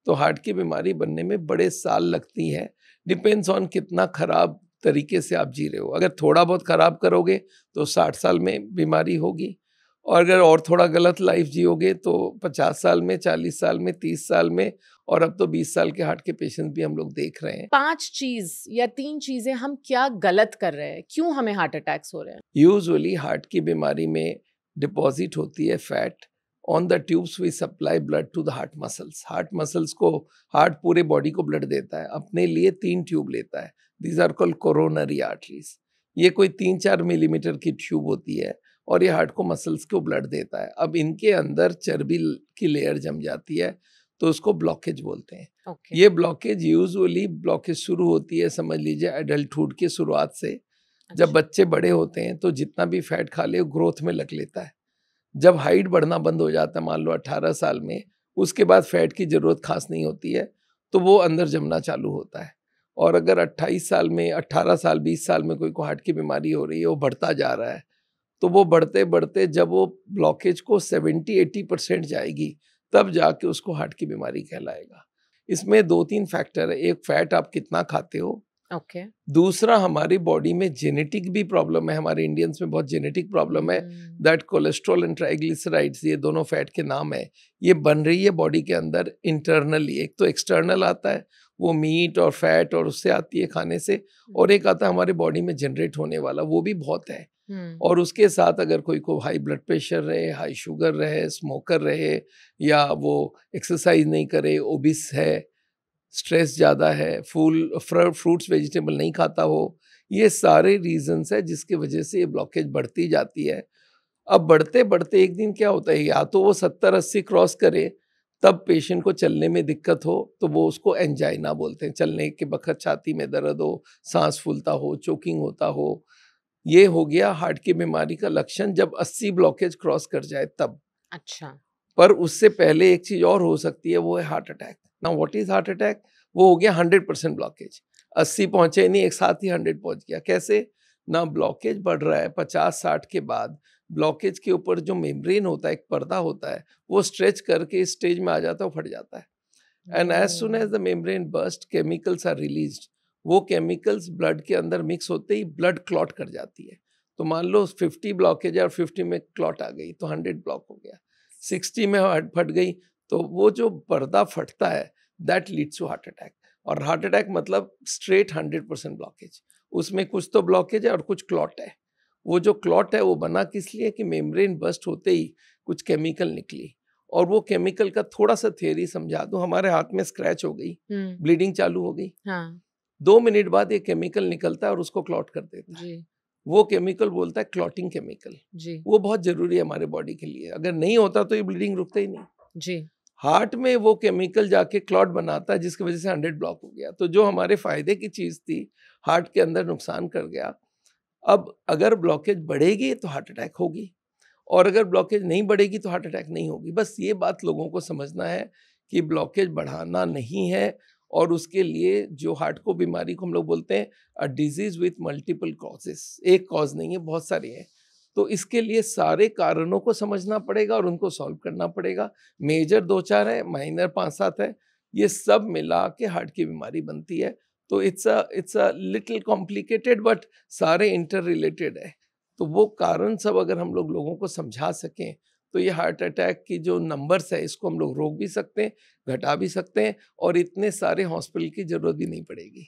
तो हार्ट की बीमारी बनने में बड़े साल लगती है। डिपेंड्स ऑन कितना खराब तरीके से आप जी रहे हो। अगर थोड़ा बहुत खराब करोगे तो 60 साल में बीमारी होगी, और अगर और थोड़ा गलत लाइफ जियोगे तो 50 साल में, 40 साल में, 30 साल में, और अब तो 20 साल के हार्ट के पेशेंट भी हम लोग देख रहे हैं। 5 चीज या 3 चीजें हम क्या गलत कर रहे हैं, क्यों हमें हार्ट अटैक्स हो रहे हैं? यूजुअली हार्ट की बीमारी में डिपॉजिट होती है fat on the tubes we supply blood to the heart muscles. Heart muscles को, हार्ट पूरे बॉडी को ब्लड देता है, अपने लिए 3 ट्यूब लेता है। These are called coronary arteries. ये कोई 3-4 मिलीमीटर की ट्यूब होती है और ये हार्ट को मसल्स को ब्लड देता है। अब इनके अंदर चर्बी की लेयर जम जाती है तो उसको ब्लॉकेज बोलते हैं। ये ब्लॉकेज यूजुअली ब्लॉकेज शुरू होती है, समझ लीजिए एडल्टहुड की शुरुआत से। जब बच्चे बड़े होते हैं तो जितना भी फैट खा ले ग्रोथ में लग लेता है। जब हाइट बढ़ना बंद हो जाता है, मान लो 18 साल में, उसके बाद फैट की जरूरत खास नहीं होती है, तो वो अंदर जमना चालू होता है। और अगर 28 साल में, 18 साल, 20 साल में कोई को हार्ट की बीमारी हो रही है, वो बढ़ता जा रहा है, तो वो बढ़ते बढ़ते जब वो ब्लॉकेज को 70-80% जाएगी, तब जाके उसको हार्ट की बीमारी कहलाएगा। इसमें 2-3 फैक्टर है। एक, फैट आप कितना खाते हो। दूसरा, हमारी बॉडी में जेनेटिक भी प्रॉब्लम है। हमारे इंडियंस में बहुत जेनेटिक प्रॉब्लम है दैट कोलेस्ट्रॉल एंड ट्राइग्लिसराइड्स, ये दोनों फैट के नाम है, ये बन रही है बॉडी के अंदर इंटरनली। एक तो एक्सटर्नल आता है, वो मीट और फैट और उससे आती है खाने से, और एक आता है हमारे बॉडी में जनरेट होने वाला, वो भी बहुत है। और उसके साथ अगर कोई को हाई ब्लड प्रेशर रहे, हाई शुगर रहे, स्मोकर रहे, या वो एक्सरसाइज नहीं करे, ओबिस है, स्ट्रेस ज़्यादा है, फ्रूट्स वेजिटेबल नहीं खाता हो, ये सारे रीजंस है जिसकी वजह से ये ब्लॉकेज बढ़ती जाती है। अब बढ़ते बढ़ते एक दिन क्या होता है, या तो वो 70-80 क्रॉस करे, तब पेशेंट को चलने में दिक्कत हो तो वो उसको एंजाइना बोलते हैं। चलने के वक्त छाती में दर्द हो, सांस फूलता हो, चोकिंग होता हो, ये हो गया हार्ट की बीमारी का लक्षण जब 80 ब्लॉकेज क्रॉस कर जाए तब। अच्छा। पर उससे पहले एक चीज और हो सकती है, वो है heart attack. Now what is heart attack? वो हो गया 100% ब्लॉकेज। 80 पहुंचे नहीं, एक साथ ही 100 पहुंच गया। कैसे? ना ब्लॉकेज बढ़ रहा है, 50-60 के बाद ब्लॉकेज के ऊपर जो मेम्ब्रेन होता है, एक पर्दा होता है, वो स्ट्रेच करके इस स्टेज में आ जाता है, वो फट जाता है। And as soon as the membrane burst, chemicals are released. वो केमिकल्स ब्लड के अंदर मिक्स होते ही ब्लड क्लॉट कर जाती है। तो मान लो 50 ब्लॉकेज है और 50 में क्लॉट आ गई तो 100 ब्लॉक हो गया। 60 में हार्ट फट गई तो वो जो पर्दा फटता है, that leads to heart attack. और हार्ट अटैक मतलब स्ट्रेट 100% ब्लॉकेज। उसमें कुछ तो ब्लॉकेज है और कुछ क्लॉट है। वो जो क्लॉट है वो बना किस लिए कि मेम्ब्रेन बस्ट होते ही कुछ केमिकल निकली, और वो केमिकल का थोड़ा सा थियरी समझा दूं। हमारे हाथ में स्क्रैच हो गई, ब्लीडिंग चालू हो गई, 2 मिनट बाद ये केमिकल निकलता है और उसको क्लॉट कर देता है। वो केमिकल बोलता है क्लॉटिंग केमिकल। वो बहुत जरूरी है हमारे बॉडी के लिए। अगर नहीं होता तो ये ब्लीडिंग रुकता ही नहीं। हार्ट में वो केमिकल जाके क्लॉट बनाता है जिसकी वजह से 100 ब्लॉक हो गया। तो जो हमारे फायदे की चीज थी, हार्ट के अंदर नुकसान कर गया। अब अगर ब्लॉकेज बढ़ेगी तो हार्ट अटैक होगी, और अगर ब्लॉकेज नहीं बढ़ेगी तो हार्ट अटैक नहीं होगी। बस ये बात लोगों को समझना है कि ब्लॉकेज बढ़ाना नहीं है, और उसके लिए जो हार्ट को बीमारी को हम लोग बोलते हैं a disease with multiple causes, एक कॉज नहीं है, बहुत सारे हैं। तो इसके लिए सारे कारणों को समझना पड़ेगा और उनको सॉल्व करना पड़ेगा। मेजर 2-4 है, माइनर 5-7 है, ये सब मिला के हार्ट की बीमारी बनती है। तो it's a little complicated but सारे इंटर रिलेटेड है। तो वो कारण सब अगर हम लोग लोगों को समझा सकें तो ये हार्ट अटैक की जो नंबर्स है इसको हम लोग रोक भी सकते हैं, घटा भी सकते हैं, और इतने सारे हॉस्पिटल की जरूरत भी नहीं पड़ेगी।